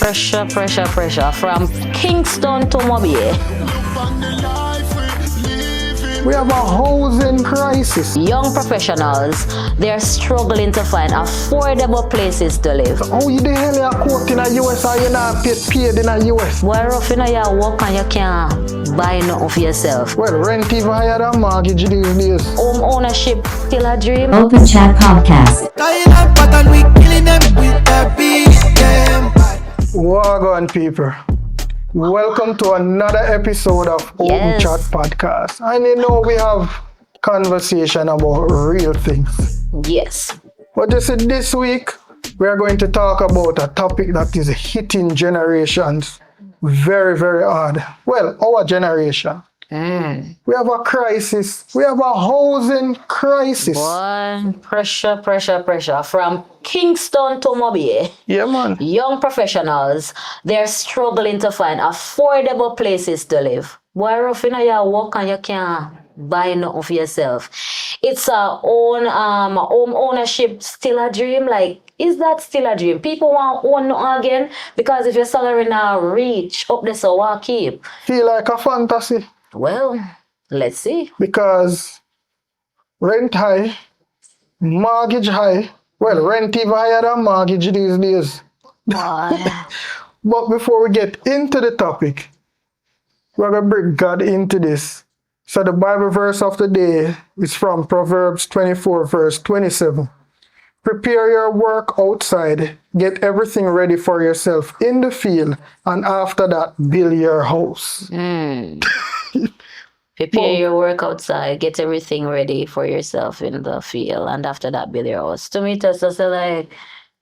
Pressure, pressure, pressure from Kingston to Mobile. We have a housing crisis. Young professionals, they're struggling to find affordable places to live. How you the hell you quote in the US or you not paid in the US? Boy, rough in your work and you can't buy nothing for yourself. Well, rent even higher than mortgage these days. Home ownership still a dream. Open Chxt podcast. Wagwan people. Welcome to another episode of Open Chxt podcast. And you know we have conversation about real things. Yes. But you see, this week we are going to talk about a topic that is hitting generations very, very hard. Well, our generation. We have a crisis. We have a housing crisis. Boy, pressure, pressure, pressure from Kingston to Mobile. Yeah, man. Young professionals, they're struggling to find affordable places to live. Boy, rough in your work and you can't buy nothing for yourself. It's home ownership still a dream? Like, is that still a dream? People want own nothing again because if your salary now reach up there, so what keep? Feel like a fantasy. Well, let's see. Because rent high, mortgage high. Well, rent even higher than mortgage these days. Boy. But before we get into the topic, we're going to bring God into this. So the Bible verse of the day is from Proverbs 24, verse 27. Prepare your work outside, get everything ready for yourself in the field, and after that, build your house. Prepare your work outside, get everything ready for yourself in the field, and after that, build your house. To me, that's just like,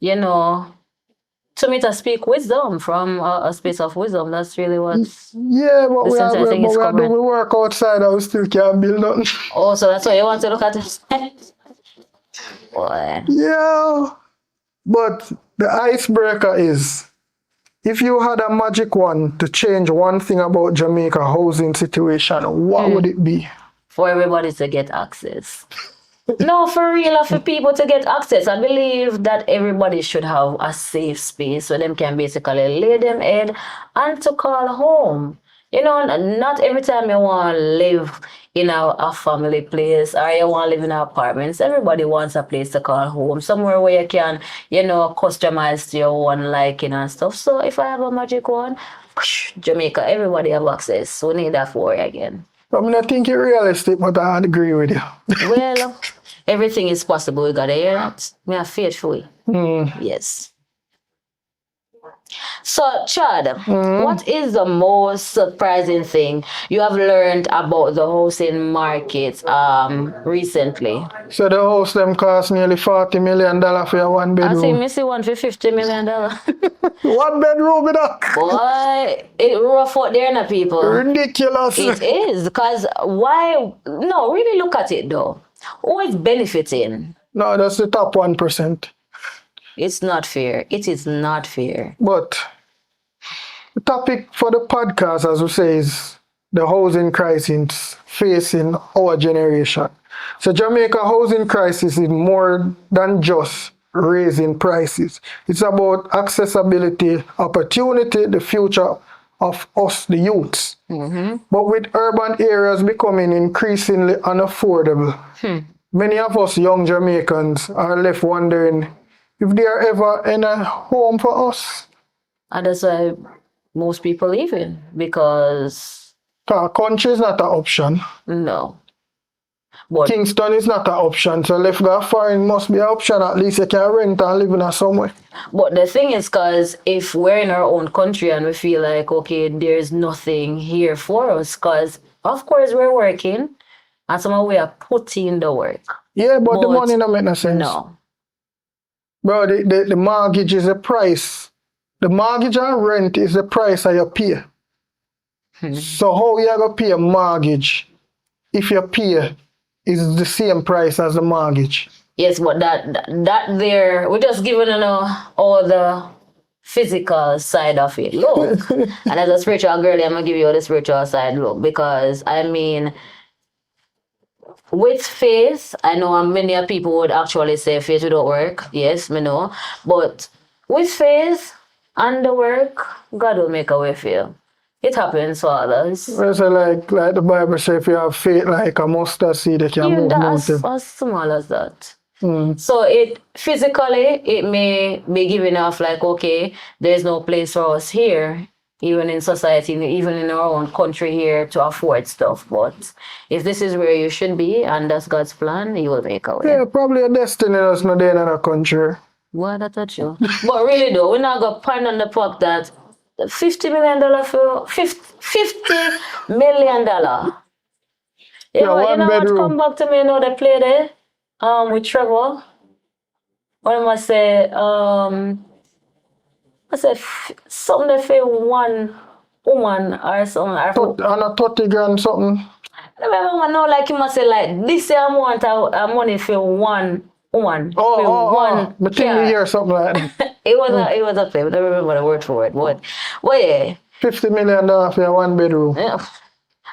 to me, to speak wisdom from a space of wisdom. That's really what. Yeah, but we are coming. doing work outside, I still can't build nothing. Oh, so that's why you want to look at it. Boy. Yeah, but the icebreaker is, if you had a magic wand to change one thing about Jamaica housing situation, what would it be? For everybody to get access. No, for real, for people to get access. I believe that everybody should have a safe space where them can basically lay them head and to call home. You know, not every time you want to live in a family place or you want to live in apartments. Everybody wants a place to call home, somewhere where you can, customize to your own liking and stuff. So if I have a magic wand, Jamaica, everybody have access. So we need that for you again. I mean, I think it's realistic, but I agree with you. Well, everything is possible. We gotta hear that. We are faithful. Yes. So, Chad, what is the most surprising thing you have learned about the housing market recently? So the house them cost nearly $40 million for your one bedroom. I think I see one for $50 million. One bedroom with that. Boy, it rough out there now, people. Ridiculous. It is, because why? No, really look at it though. Who is benefiting? No, that's the top 1%. It's not fair. It is not fair. But the topic for the podcast, as we say, is the housing crisis facing our generation. So Jamaica housing crisis is more than just raising prices. It's about accessibility, opportunity, the future of us, the youths. But with urban areas becoming increasingly unaffordable, many of us young Jamaicans are left wondering if they are ever in a home for us. And that's why most people leave it, because Country is not an option. no. But Kingston is not an option. So left go foreign must be an option. At least you can rent and live in a somewhere. But the thing is, because if we're in our own country and we feel like, okay, there's nothing here for us, because of course we're working and somehow we are putting the work. Yeah, but the money don't make no sense. No. Bro, the mortgage is a price. The mortgage and rent is the price that you pay. So how you going to pay a mortgage if your pay is the same price as the mortgage? Yes, but that there, we're just giving all the physical side of it. Look, and as a spiritual girl, I'm going to give you the spiritual side look, because I mean, with faith, I know many people would actually say faith without work. Yes, me know. But with faith, and the work, God will make a way for you. It happens for others. So like the Bible says, if you have faith like a mustard seed, you can Even move that mountain. as small as that. Mm. So it physically it may be giving off like, okay, there's no place for us here, even in society, even in our own country here to afford stuff. But if this is where you should be and that's God's plan, He will make a way. Yeah, probably a destiny that's not there in another country. What that's true. But really though, we're not gonna point on the fact that $50 million for $50 million. Yeah, You one know what? bedroom. Come back to me, you know they play there. With Trevor. What am I say? I said something that for one woman or something. And a 30 grand something. I remember know like you must say like this year I want a money for one woman. Oh. I think you hear something like that. it was a play, but I don't remember the word for it. But well yeah. $50 million for one bedroom. Yeah.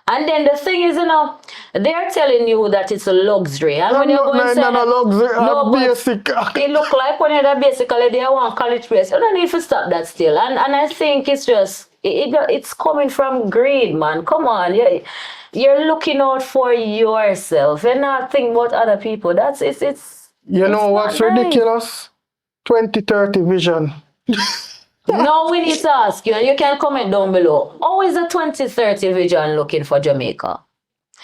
And then the thing is, you know, they're telling you that it's a luxury. And when you go and say, luxury, no, basic. It look like when you're basically they want college place. You don't need to stop that still. And I think it's just it's coming from greed, man. Come on, you're looking out for yourself. You're not thinking about other people. That's it's. You know what's ridiculous? 2030 vision. Now we need to ask you, and you can comment down below. How is the 2030 vision looking for Jamaica?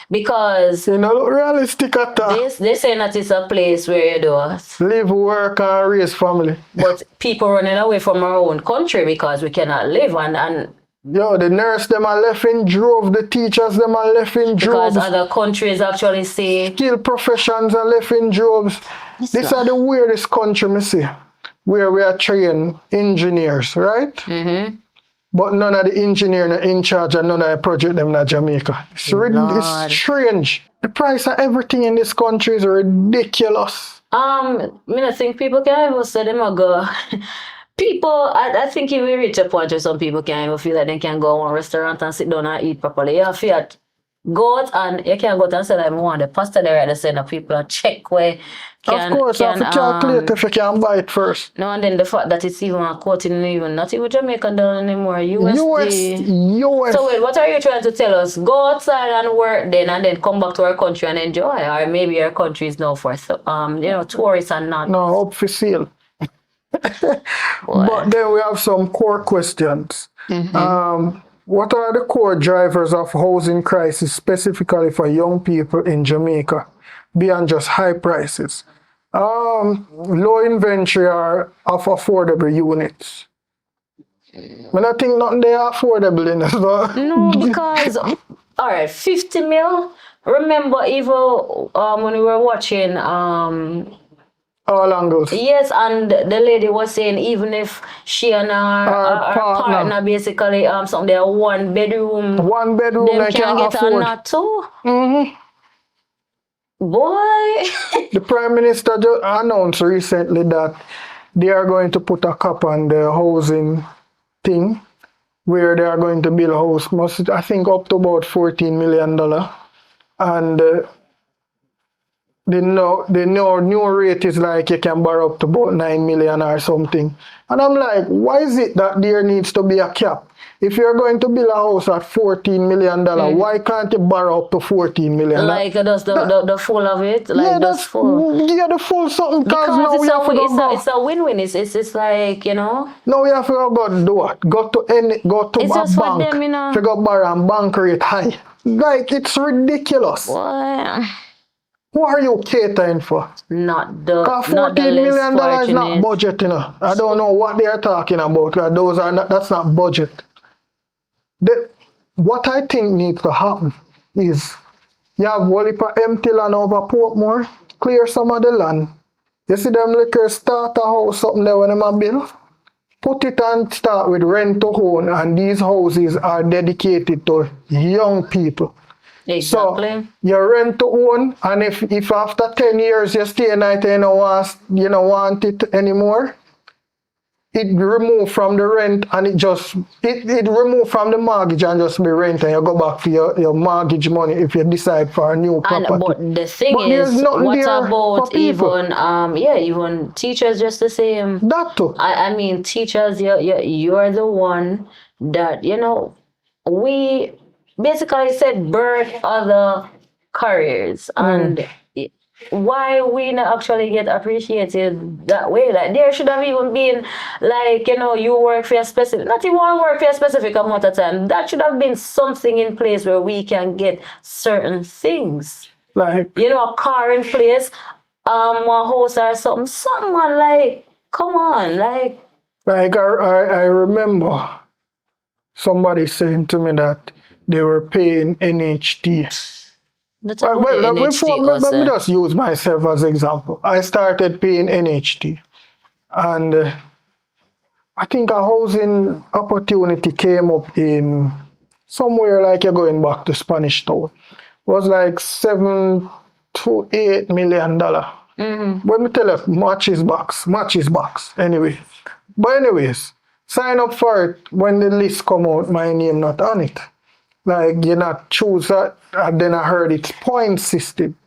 Because you know, look realistic at that. They say that it's a place where you do live, work, and raise family. But people running away from our own country because we cannot live and yo, the nurse them are left in drove, the teachers them are left in droves. Because other countries actually say skilled professions are left in droves. These are the weirdest country me see, where we are trained engineers, right? Mm-hmm. But none of the engineers are in charge and none of the project them in Jamaica. It's strange. The price of everything in this country is ridiculous. I think people can even say them a go. People, I think if we reach a point where some people can't even feel that they can go to a restaurant and sit down and eat properly. You feel go out and you can go out and say that I want the pasta there at the center. People and check where of course, you have to calculate if you can buy it first. No, and then the fact that it's even quoting even not even Jamaican down anymore. USD. US. So wait, what are you trying to tell us? Go outside and work then and then come back to our country and enjoy. Or maybe our country is now for tourists and not. No, up for sale. But then we have some core questions. Mm-hmm. What are the core drivers of housing crisis specifically for young people in Jamaica beyond just high prices? Low inventory or of affordable units. When I think nothing they are affordable in this, but no, because all right, 50 mil. Remember, even when we were watching all angles. Yes, and the lady was saying even if she and her partner basically something they are one bedroom, they can get afford. another two. Mm-hmm. Boy. The Prime Minister just announced recently that they are going to put a cap on the housing thing, where they are going to build a house, I think up to about $14 million. And the new rate is like you can borrow up to about 9 million or something. And I'm like, why is it that there needs to be a cap? If you're going to build a house at $14 million, why can't you borrow up to $14 million? Like that's the full of it? Like yeah, that's full. Yeah, the full something. Because it's a win-win. It's like, you know. No, we have to do what? Go to a bank. Them, you know. To go borrow and bank rate high. Like, it's ridiculous. What? Who are you catering for? Not the $14 million is not budget, you know. I don't know what they are talking about. That's not budget. What I think needs to happen is you have empty land over Portmore, clear some of the land. You see them liquor start a house up there when them build. Put it and start with rent to own, and these houses are dedicated to young people. Exactly. So you rent to own, and if after 10 years you stay a night and you don't want it anymore, it remove from the rent and it remove from the mortgage and just be rent and you go back to your mortgage money if you decide for a new property. But the thing But there's is, nothing what there for about people. even teachers just the same. That too. I mean teachers, you're the one that, we basically said birth other careers, and why we not actually get appreciated that way. Like there should have even been, like, you work for a specific, not even work for a specific amount of time. That should have been something in place where we can get certain things. Like, A car in place, a house or something. Someone, like, come on, like. I remember somebody saying to me that they were paying NHT. Not about the Well, NHT let me also. just use myself as example. I started paying NHT, and I think a housing opportunity came up in somewhere like you're going back to Spanish Town. It was like $7 to $8 million. When me tell you, much is box. Anyway, but anyways, sign up for it. When the list come out, my name not on it. Like, you not choose that, and then I heard it's point system.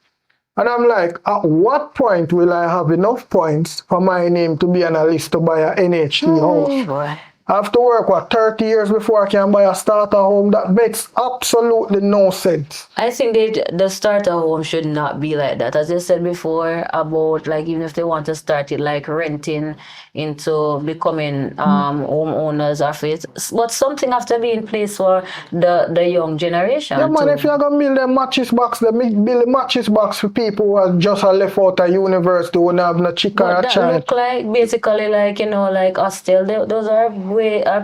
And I'm like, at what point will I have enough points for my name to be on a list to buy a NHT house? Boy. I have to work, 30 years before I can buy a starter home? That makes absolutely no sense. I think the starter home should not be like that. As I said before, about, like, even if they want to start it like renting into becoming homeowners of it, but something have to be in place for the young generation. Yeah, man, too. if you're going to build a mattress box, build a mattress box for people who are just left out of university, who don't have no chick or But a that child. look like basically like, like hostel. Those are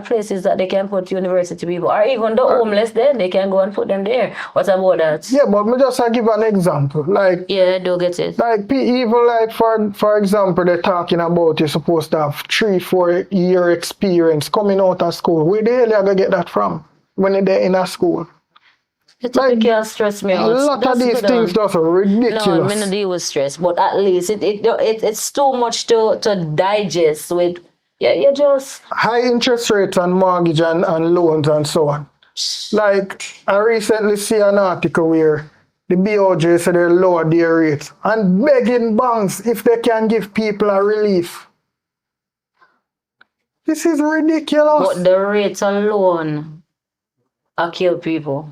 places that they can put university people, or even the homeless. Then they can go and put them there. What about that? Yeah, but me just give an example. Like, Yeah, I do get it. like even like for example, they're talking about you're supposed to have 3-4 year experience coming out of school. Where the hell you gonna get that from when they're in a school? It can't stress me A out. lot of these things just No, ridiculous. I'm not deal with stress, but at least it's too much to digest with. Yeah, you just. High interest rates on mortgage and loans and so on. Like, I recently see an article where the BOJ said they lower their rates and begging banks if they can give people a relief. This is ridiculous. But the rates alone are kill people.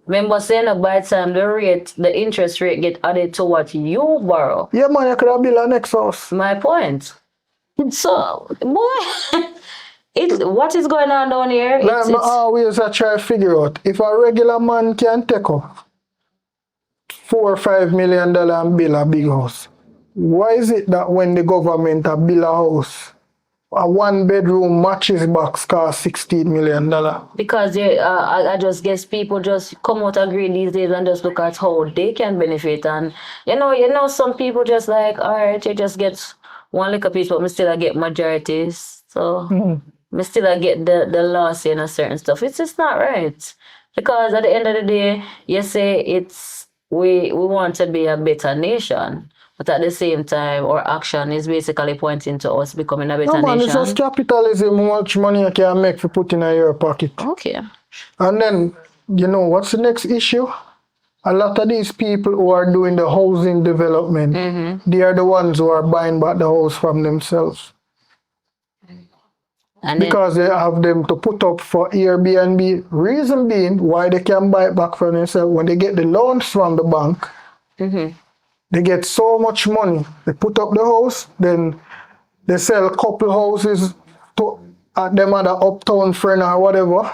Remember saying that by the time the interest rate get added to what you borrow. Yeah, man, you could have built a next house. My point. So, boy, what is going on down here? Like, I always try to figure out if a regular man can take up $4 or $5 million and build a big house, why is it that when the government build a house, a 1-bedroom mattress box costs $16 million? Because I just guess people just come out agree these days and just look at how they can benefit, and some people just like, all right, you just get one little piece, but me still I get majorities, so me still I get the loss in a certain stuff. It's just not right, because at the end of the day, you say it's we want to be a better nation. But at the same time, our action is basically pointing to us becoming a better No, man, nation. it's just capitalism, how much money you can make for put in your pocket. Okay. And then, what's the next issue? A lot of these people who are doing the housing development, they are the ones who are buying back the house from themselves. And because they have them to put up for Airbnb. Reason being why they can buy it back from themselves, when they get the loans from the bank, they get so much money. They put up the house, then they sell a couple houses to them other uptown friend or whatever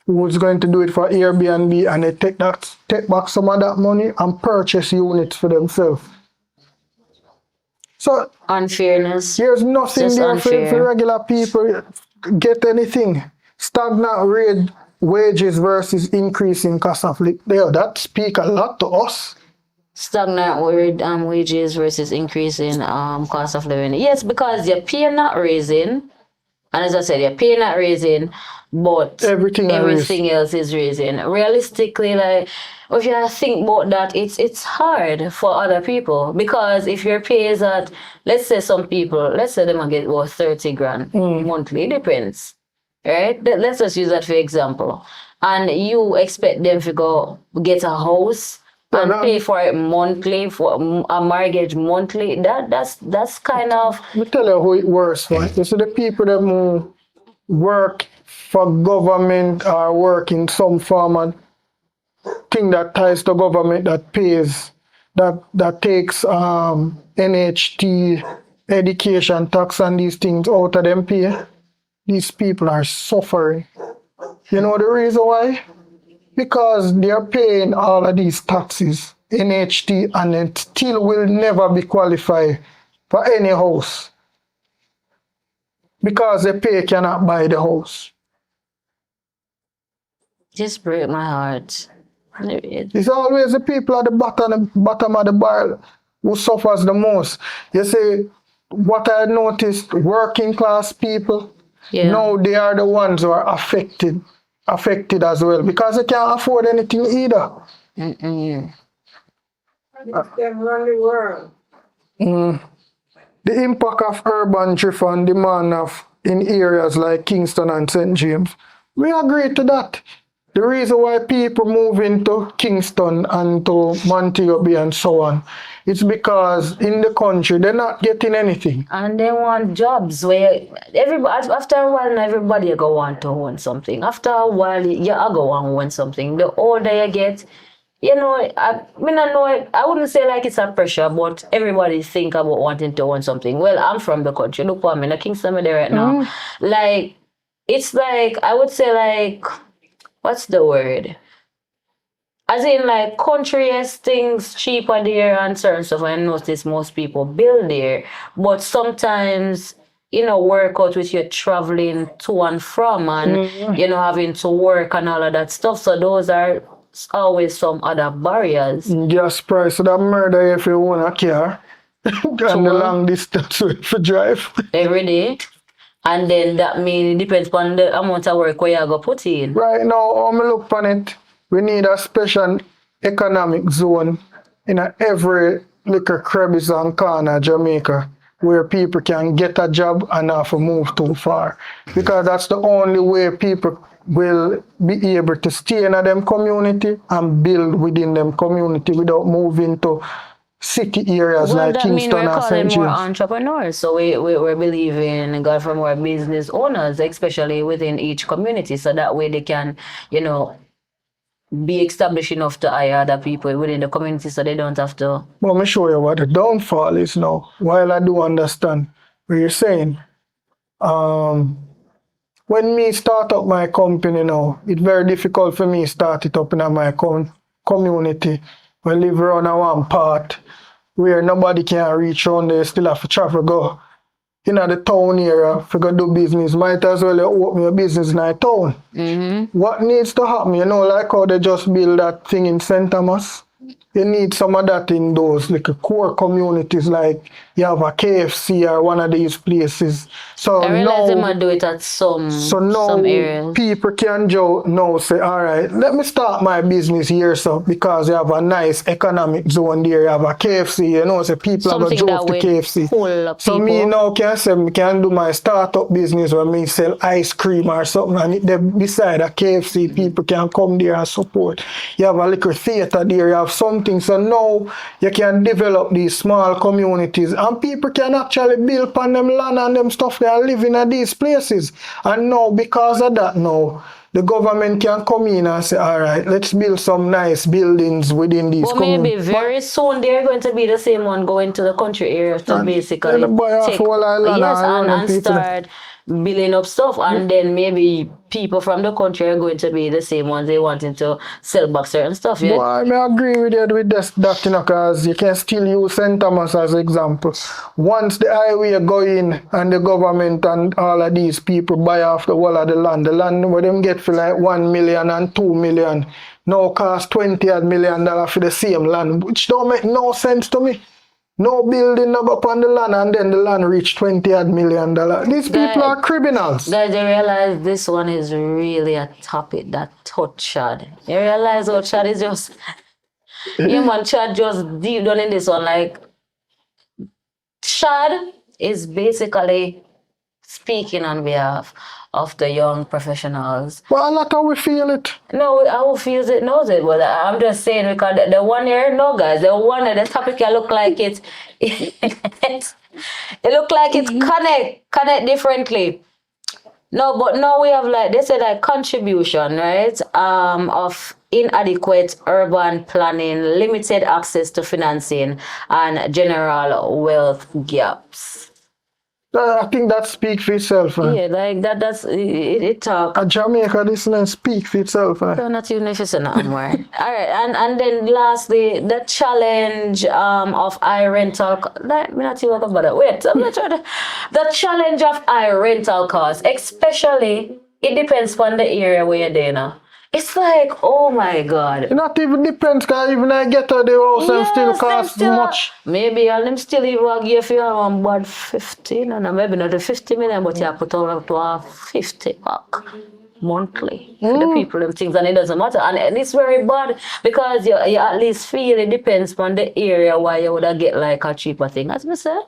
who's going to do it for Airbnb, and they take back some of that money and purchase units for themselves. So unfairness. there's nothing Just there for unfair. regular people get anything. Stagnant wages versus increasing cost of living. That speak a lot to us. Stagnant wages versus increasing cost of living. Yes, because your pay not raising, And as I said, your pay not raising, but Everything I raise. everything else is raising. Realistically, like if you think about that, it's hard for other people because if your pay is at, let's say some people, let's say they might get about 30 grand monthly, it depends. Right? Let's just use that for example. And you expect them to go get a house and pay for it monthly, for a mortgage monthly. That's kind of Let me tell you who it works for. You see the people that work for government or work in some form of thing that ties to government that pays that takes NHT, education tax and these things out of them pay. These people are suffering. You know the reason why? Because they are paying all of these taxes, NHT, and it still will never be qualified for any house. Because the pay cannot buy the house. just break my heart. It's always the people at the bottom of the barrel who suffers the most. You see, what I noticed, working class people, now they are the ones who are affected as well because they can't afford anything either. They run the world. The impact of urban drift and demand in areas like Kingston and St. James, we agree to that. The reason why people move into Kingston and to Montego Bay and so on, it's because in the country they're not getting anything. And they want jobs where everybody after a while everybody go want to own something. After a while you go want to own something. The older you get, you know, I wouldn't say like it's a pressure, but everybody think about wanting to own something. Well, I'm from the country. Look what I'm in Kingston there right now. Like it's like I would say like what's the word? As in like country-esque things cheaper there and certain stuff. I notice most people build there. But sometimes, work out with you traveling to and from and, having to work and all of that stuff. So those are always some other barriers. Gas price, so that murder if you own a car. And the long distance if you drive. Every day. And then that means it depends on the amount of work where you go put in. Right now, how I look on it, we need a special economic zone in every little crevice and corner of Jamaica where people can get a job and not have to move too far. Because that's the only way people will be able to stay in them community and build within them community without moving to city areas like Kingston and St. James. We're entrepreneurs, so we believe in God for more business owners, especially within each community, so that way they can, be established enough to hire other people within the community, so they don't have to. Well, let me show you what the downfall is now. While I do understand what you're saying, when me start up my company now, it's very difficult for me to start it up in my community. We live around a one part where nobody can reach around there, still have to travel go in the town area to go do business. Might as well open a business in a town. What needs to happen, like how they just build that thing in St. Thomas? You need some of that in those like core communities, like you have a KFC or one of these places. So I realize they might do it at some areas. People can now say, all right, let me start my business here, so because you have a nice economic zone there, you have a KFC, so people are going to drove to KFC. So me now can say, I can do my startup business where me sell ice cream or something, and beside a KFC, people can come there and support. You have a little theater there, you have something. So now you can develop these small communities and people can actually build upon them land and them stuff they are living at these places. And now because of that now, the government can come in and say, all right, let's build some nice buildings within these communities. Maybe very soon they're going to be the same one going to the country area to basically take, and start building up stuff, and then maybe people from the country are going to be the same ones they wanting to sell back certain stuff. Well, I may agree with you with that, because you can still use St. Thomas as an example. Once the highway go in and the government and all of these people buy off the whole of the land where them get for like 1 million and 2 million, now cost $20 million for the same land, which don't make no sense to me. No building no go up on the land and then the land reach $20 million. These people are criminals. Guys, you realize this one is really a topic that touch Chad. You realize how Chad is just man, Chad just deep down in this one. Like Chad is basically speaking on behalf of the young professionals. Well, a lot how we feel it. No, I will feel it knows it, but I'm just saying because the one here, no guys, the one the topic here look like it look like it's connect differently. No, but now we have like they said like contribution, right? Of inadequate urban planning, limited access to financing, and general wealth gaps. I think that speaks for itself. Yeah, like that's it talk. Jamaica, this man speak for itself. So not even if you say nothing more. All right, and then lastly, the challenge of rental. Like, me not even talk about that. Wait, I'm not trying to. The challenge of rental costs, especially, it depends on the area where you're there now. It's like, oh my God. It not even depends, because even I get to the house and still cost much. Maybe I'll them still even give you about 15, and maybe not the 50 million, but you put up to a 50 pack monthly for the people and things, and it doesn't matter. And it's very bad because you at least feel it depends on the area where you would get like a cheaper thing, as I said.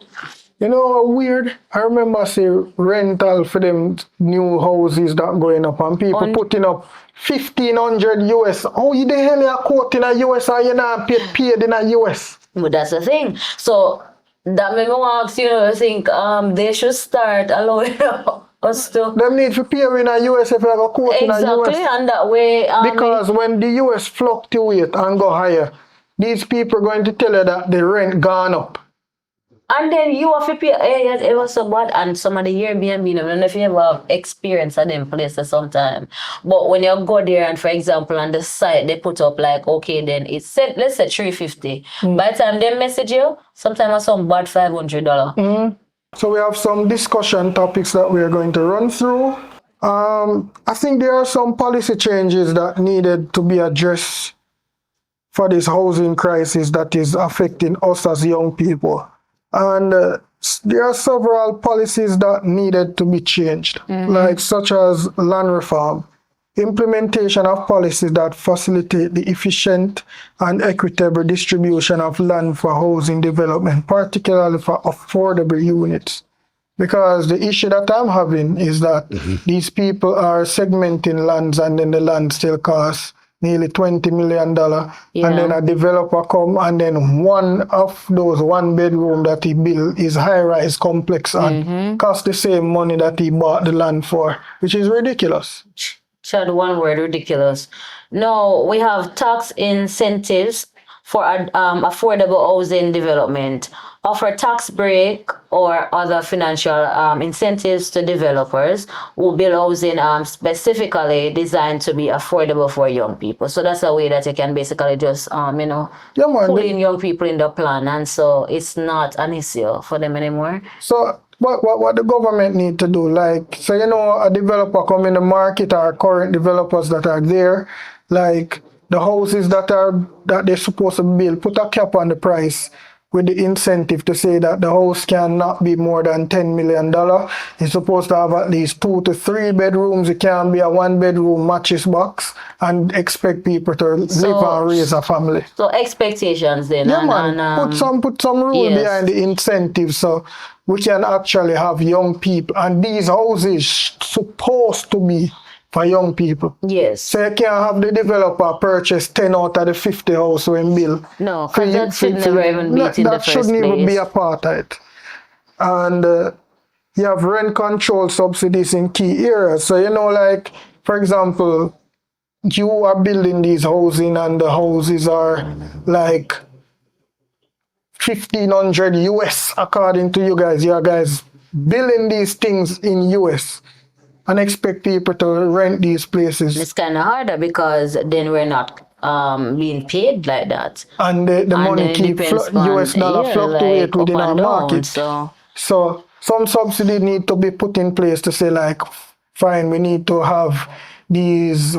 You know, weird. I remember say rental for them new houses that going up and people putting up 1,500 US. Oh, you the hell you quote in a US or you not paid in a US? But that's the thing. So that made me ask, I think they should start allowing us to. Them need to pay in a US if you have a quote in a US. Exactly, and that way. Because when the US fluctuate and go higher, these people are going to tell you that the rent gone up. And then you have to pay, it was so bad. And some of the Airbnb, I don't know if you ever have experience at them places sometime. But when you go there and, for example, on the site, they put up like, okay, then it's set, let's say $350. By the time they message you, sometimes it's some bad $500. So we have some discussion topics that we are going to run through. I think there are some policy changes that needed to be addressed for this housing crisis that is affecting us as young people. And there are several policies that needed to be changed, like such as land reform, implementation of policies that facilitate the efficient and equitable distribution of land for housing development, particularly for affordable units. Because the issue that I'm having is that these people are segmenting lands and then the land still costs nearly $20 million. And then a developer come and then one of those one bedroom that he built is high-rise complex and cost the same money that he bought the land for, which is ridiculous. Chad, one word, ridiculous. No, we have tax incentives for affordable housing development, offer tax break or other financial incentives to developers who build housing specifically designed to be affordable for young people. So that's a way that you can basically just, pull in young people in the plan. And so it's not an issue for them anymore. So what the government need to do, like, so a developer come in the market or current developers that are there, like the houses that they're supposed to build, put a cap on the price with the incentive to say that the house cannot be more than $10 million. It's supposed to have at least 2 to 3 bedrooms. It can't be a 1-bedroom mattress box and expect people to live and raise a family. So expectations then. Yeah, man. Put some rule behind the incentives so we can actually have young people. And these houses supposed to be for young people. Yes. So you can't have the developer purchase 10 out of the 50 house when build. No, because that should never even be in the first place. That shouldn't even be a part of it. And you have rent control subsidies in key areas. So, like, for example, you are building these housing and the houses are like 1,500 US according to you guys. You guys building these things in US. And expect people to rent these places. It's kind of harder because then we're not being paid like that. And the money keep US dollar fluctuate within our market. So some subsidy need to be put in place to say like fine, we need to have these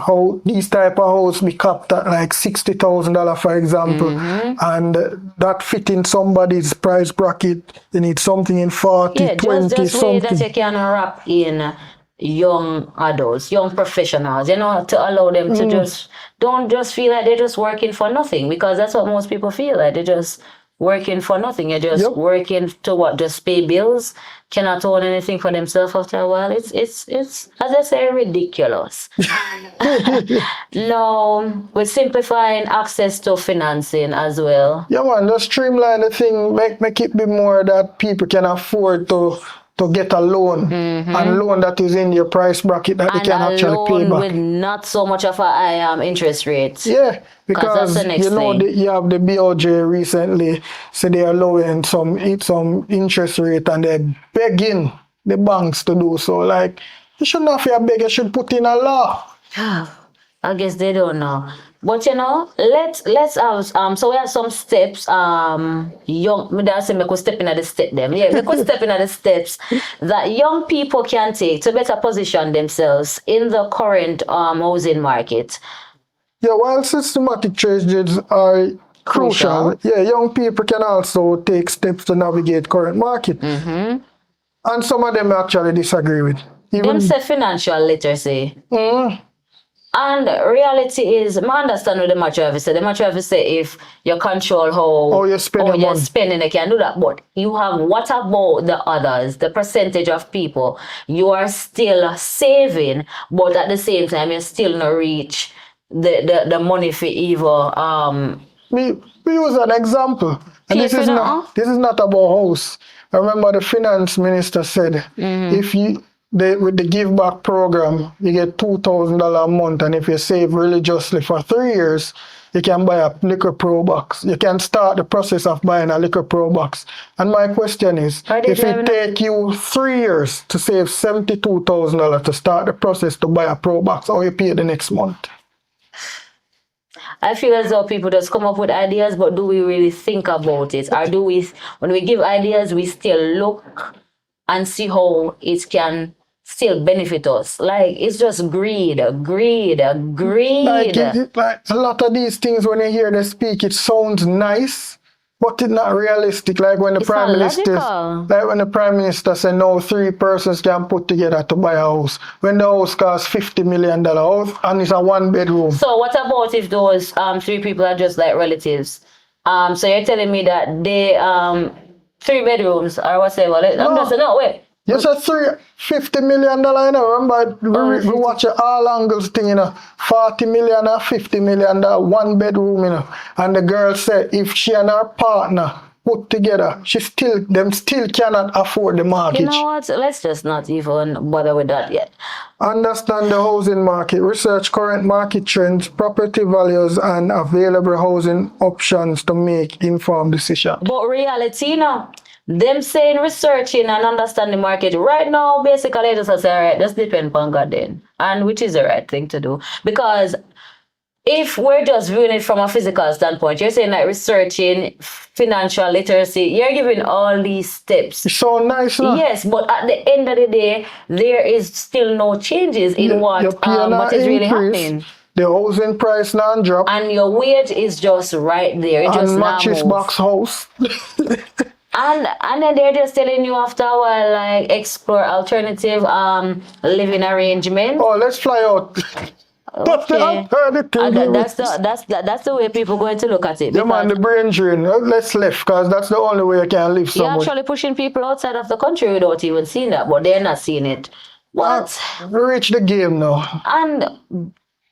type of house be capped at like $60,000, for example, and that fit in somebody's price bracket. They need something in 40, Yeah, 20, just way that something. you can wrap in young adults, young professionals, to allow them to just don't just feel like they're just working for nothing, because that's what most people feel like. They're just working for nothing. You're just Yep. working to what? Just pay bills, cannot own anything for themselves after a while. It's as I say, ridiculous. No, we're simplifying access to financing as well. Yeah, man, just streamline the thing, make it be more that people can afford to get a loan, and loan that is in your price bracket that they And can a actually pay loan back. with not so much of a high interest rate. Yeah, that's because the next thing. you have the BOJ recently, so they are lowering some interest rate, and they're begging the banks to do so. Like, you shouldn't have to beg, you should put in a law. I guess they don't know. But let's have so we have some steps young me that say me could step in at the step them. Yeah, we could step in at the steps that young people can take to better position themselves in the current housing market. Yeah, while systematic changes are crucial, Crucial. yeah, young people can also take steps to navigate current market. And some of them actually disagree with. Them Even say financial literacy. mm, And reality is, I understand what the mature have say. The mature have say if you control how you spend your you're money. spending, you can do that. But you have what about the others, the percentage of people you are still saving, but at the same time you still not reach the money for either We use an example, and Pay for that, this is not about house. I remember the finance minister said, if you with the give back program, you get $2,000 a month, and if you save religiously for 3 years, you can buy a liquor pro box. You can start the process of buying a liquor pro box. And my question is, Are they if it driving take you 3 years to save $72,000 to start the process to buy a pro box, how you pay the next month? I feel as though people just come up with ideas, but do we really think about it? Or do we, when we give ideas, we still look and see how it can still benefit us? Like, it's just greed. Like, like a lot of these things, when you hear them speak, it sounds nice, but it's not realistic. Like when the It's prime not minister, logical. like when the prime minister said, no, 3 persons can put together to buy a house. When the house costs $50 million house and it's a 1 bedroom. So what about if those 3 people are just like relatives? So you're telling me that they 3 bedrooms or whatever. I'm just no wait. You said $50 million, you know. Remember, we watch all angles thing, you know. 40 million or 50 million, 1 bedroom, you know. And the girl said if she and her partner put together, them still cannot afford the mortgage. You know what? Let's just not even bother with that yet. Understand the housing market, research current market trends, property values, and available housing options to make informed decisions. But reality, them saying researching and understanding the market right now, basically just say, all right, just depend on God then. And which is the right thing to do. Because if we're just viewing it from a physical standpoint, you're saying like researching financial literacy, you're giving all these steps. It's so nice, no? Yes, but at the end of the day, there is still no changes in what is really happening. The housing price now drop. And your wage is just right there. It just matches box house. And then they're just telling you after a while, like, explore alternative living arrangement. Oh, let's fly out. That's the alternative. That's the way people going to look at it. Yeah, man, the brain drain. Let's live, because that's the only way I can live somewhere. You're actually pushing people outside of the country without even seeing that, but they're not seeing it. What? We reach the game now. And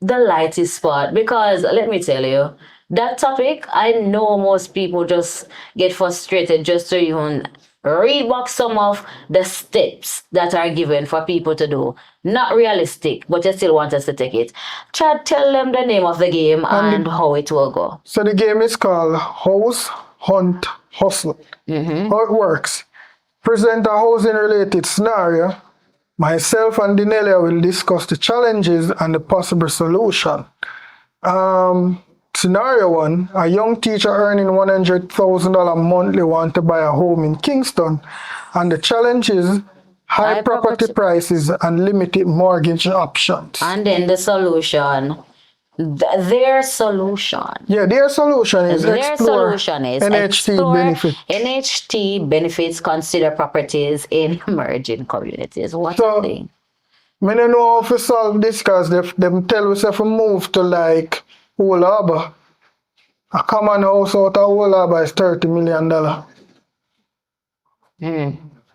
the lightest part, because let me tell you, that topic, I know most people just get frustrated just to even read back some of the steps that are given for people to do. Not realistic, but you still want us to take it. Chad, tell them the name of the game and how it will go. So the game is called House, Hunt, Hustle. How it works. Present a housing-related scenario. Myself and Dinelia will discuss the challenges and the possible solution. Scenario 1, a young teacher earning $100,000 monthly want to buy a home in Kingston. And the challenge is high property prices, and limited mortgage options. And then the solution, their solution. Yeah, their solution is explore NHT benefits. NHT benefits, consider properties in emerging communities. What a thing. I don't know how to solve this because them tell us if we move to like Old Harbour. A common house out of Old Harbour is $30 million.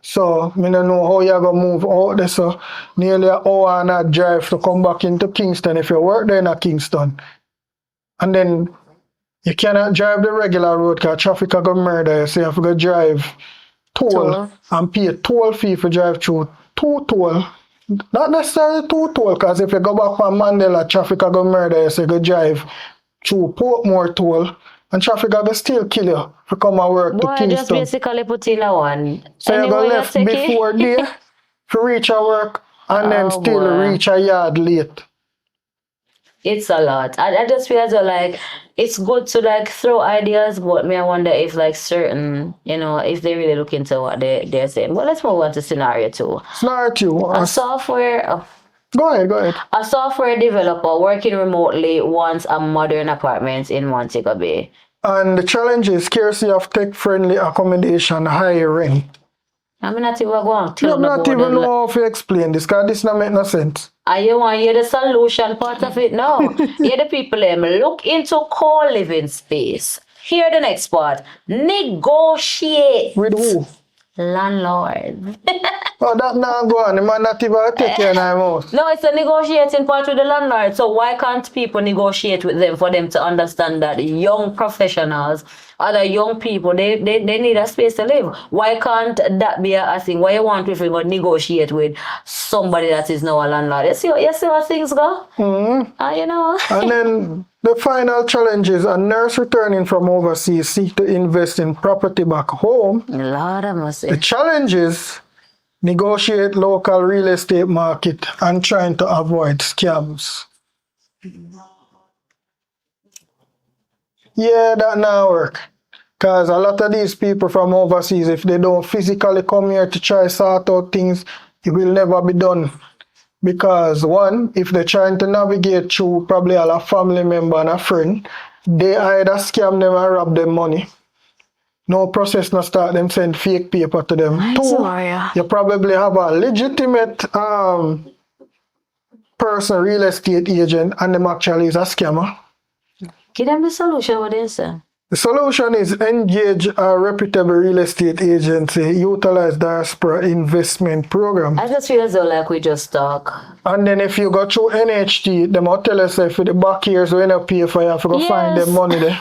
So, I don't know how you're going to move out there. So, nearly an hour and a drive to come back into Kingston if you work there in Kingston. And then you cannot drive the regular road because traffic are going to murder you. So, you have to go drive toll and pay a toll fee for drive through 2 toll. Not necessarily 2 toll because if you go back from Mandela, traffic are going to murder you. So, you go drive through Portmore toll. And traffic are going to still kill you to come and work to Kingston. Just basically put in a one. So you go left before there to reach a work and then still reach a yard late. It's a lot. I just feel as though like it's good to like throw ideas, but I wonder if like certain, if they really look into what they're saying. But let's move on to scenario 2. Scenario 2. A software... Go ahead. A software developer working remotely wants a modern apartment in Montego Bay. And the challenge is scarcity of tech-friendly accommodation, high rent. I'm not even going to tell you. Not even know how to explain this because this doesn't make no sense. And you want to hear the solution part of it now. Hear the people look into co-living space. Hear the next part. Negotiate. With who? Landlord. Oh, that now go on. The man not even take care of my house. No, it's a negotiating part with the landlord. So why can't people negotiate with them for them to understand that young professionals, other young people, they need a space to live? Why can't that be a thing? Why you want people to negotiate with somebody that is now a landlord? You see how things go? And then the final challenge is a nurse returning from overseas seek to invest in property back home. Lord, I must say. The challenge is negotiate local real estate market and trying to avoid scams. Yeah, that now work. Because a lot of these people from overseas, if they don't physically come here to try sort out things, it will never be done. Because one, if they're trying to navigate through probably a family member and a friend, they either scam them or rob them money. No process no start them send fake paper to them. You probably have a legitimate person, real estate agent, and them actually is a scammer. Give them the solution, what they say. The solution is engage a reputable real estate agency, utilize diaspora investment program. I just feel as though like we just talk. And then if you go through NHT, them will tell us if the back years we not pay for you have to go find them money there.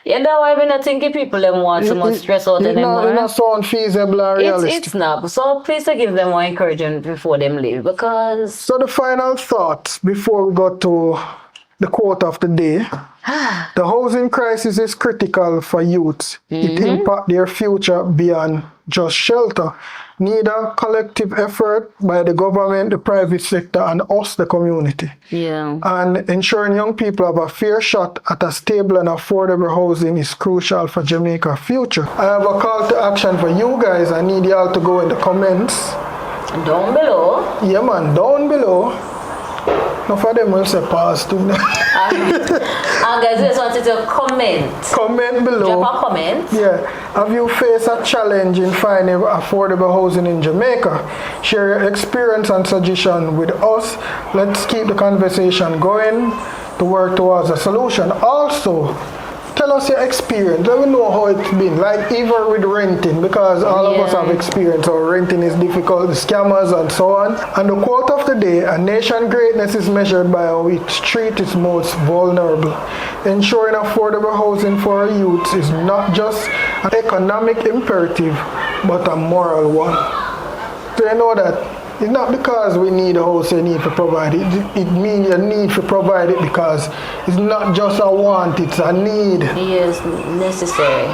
I've been thinking people them want so much stress out anymore. It's not so unfeasible or realistic. It's not. So please give them more encouragement before them leave because... So the final thoughts before we go to the quote of the day. The housing crisis is critical for youths. It impacts their future beyond just shelter. Need a collective effort by the government, the private sector, and us, the community. Yeah. And ensuring young people have a fair shot at a stable and affordable housing is crucial for Jamaica's future. I have a call to action for you guys. I need y'all to go in the comments. Down below. Yeah, man, down below. No, for them will say pause too. Guys, just wanted to comment. Comment below. Drop a comment. Yeah. Have you faced a challenge in finding affordable housing in Jamaica? Share your experience and suggestion with us. Let's keep the conversation going to work towards a solution. Also, tell us your experience. Let me know how it's been. Like even with renting, because all of us have experience. So renting is difficult, the scammers and so on. And the quote of the day: a nation's greatness is measured by how it treats its most vulnerable. Ensuring affordable housing for our youths is not just an economic imperative, but a moral one. So you know that it's not because we need a house you need to provide it. It means you need to provide it because it's not just a want, it's a need. Yes, necessary.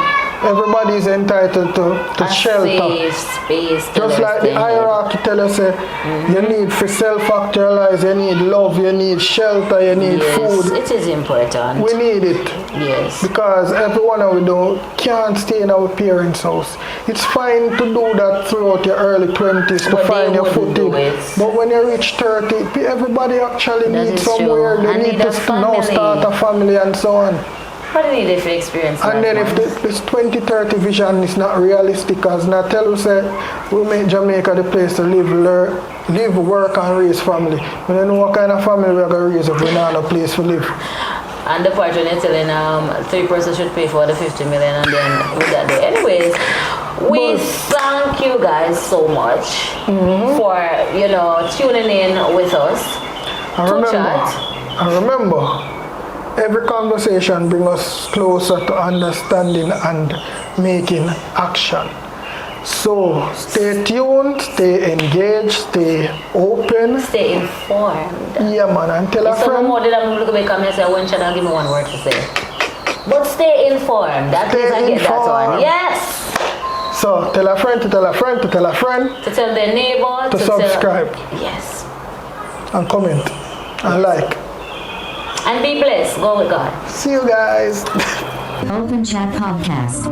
everybody is entitled to A shelter. safe space to Just like the hierarchy tell us, you need to self-actualize, you need love, you need shelter, you need food. It is important. We need it. Yes. Because everyone we do can't stay in our parents' house. It's fine to do that throughout your early 20s to But find they your wouldn't do footing. it. But when you reach 30, everybody actually That needs is true. somewhere. They And need need to a now family. start a family and so on. What do you need if you experience that? And then if this 2030 vision is not realistic, as Natel said, we make Jamaica the place to live, work and raise family. We don't know what kind of family we're going to raise if we don't have a place to live. And the part when you're telling 3 persons should pay for the 50 million and then with that day. Anyways, we thank you guys so much for, tuning in with us to chat. I remember, every conversation brings us closer to understanding and making action. So stay tuned, stay engaged, stay open. Stay informed. Yeah, man, and tell a friend. More did I look back and say, when should I give me one word to say? But stay informed. That Stay means I get that informed. one. Yes. So tell a friend to tell a friend to tell a friend. To tell their neighbor. To subscribe. Yes. And comment. And like. And be blessed. Go with God. See you guys. Open Chat Podcast.